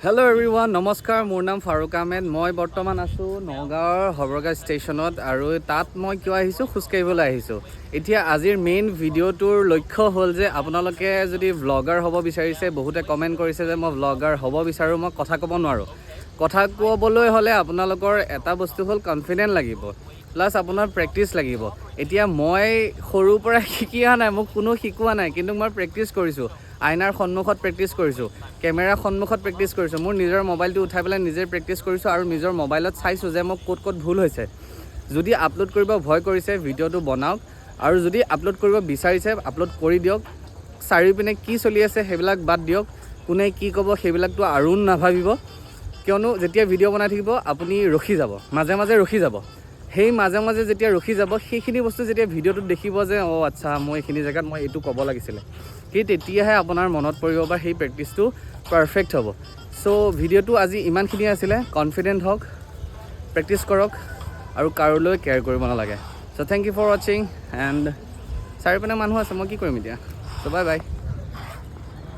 Hello' everyone, নমস্কাৰ। মোৰ নাম ফাৰুক আহমেদ। মই বৰ্তমান আছোঁ নগাঁৱৰ হবৰগা ষ্টেচনত আৰু তাত মই কিয় আহিছোঁ, খোজকাঢ়িবলৈ আহিছোঁ। এতিয়া আজিৰ মেইন ভিডিঅ'টোৰ লক্ষ্য হ'ল যে আপোনালোকে যদি ভ্লগাৰ হ'ব বিচাৰিছে, বহুতে কমেণ্ট কৰিছে যে মই ভ্লগাৰ হ'ব বিচাৰোঁ, মই কথা ক'ব নোৱাৰোঁ। কথা ক'বলৈ হ'লে আপোনালোকৰ এটা বস্তু হ'ল কনফিডেণ্ট লাগিব, প্লাছ আপোনাৰ প্ৰেক্টিচ লাগিব। এতিয়া মই সৰুৰ পৰা শিকি অহা নাই, মোক কোনো শিকোৱা নাই, কিন্তু মই প্ৰেক্টিচ কৰিছোঁ। আইনাৰ সন্মুখত প্ৰেক্টিচ কৰিছোঁ, কেমেৰাৰ সন্মুখত প্ৰেক্টিচ কৰিছোঁ, মোৰ নিজৰ মোবাইলটো উঠাই পেলাই নিজে প্ৰেক্টিচ কৰিছোঁ আৰু নিজৰ মোবাইলত চাইছোঁ যে মোক ক'ত ভুল হৈছে। যদি আপলোড কৰিব ভয় কৰিছে, ভিডিঅ'টো বনাওক, আৰু যদি আপলোড কৰিব বিচাৰিছে আপলোড কৰি দিয়ক। চাৰিওপিনে কি চলি আছে সেইবিলাক বাদ দিয়ক, কোনে কি ক'ব সেইবিলাকতো আৰু নাভাবিব। কিয়নো যেতিয়া ভিডিঅ' বনাই থাকিব আপুনি ৰখি যাব, মাজে মাজে ৰখি যাব। সেই মাজে মাজে যেতিয়া ৰখি যাব, সেইখিনি বস্তু যেতিয়া ভিডিঅ'টোত দেখিব যে অঁ আচ্ছা, মই এইখিনি জেগাত মই এইটো ক'ব লাগিছিলে, সেই তেতিয়াহে আপোনাৰ মনত পৰিব বা সেই প্ৰেক্টিচটো পাৰফেক্ট হ'ব। চ' ভিডিঅ'টো আজি ইমানখিনিয়ে আছিলে। কনফিডেণ্ট হওক, প্ৰেক্টিচ কৰক আৰু কাৰোলৈ কেয়াৰ কৰিব নালাগে। চ' থেংক ইউ ফৰ ৱাচিং এণ্ড চাৰিওপিনে মানুহ আছে, মই কি কৰিম এতিয়া। চ' বাই বাই।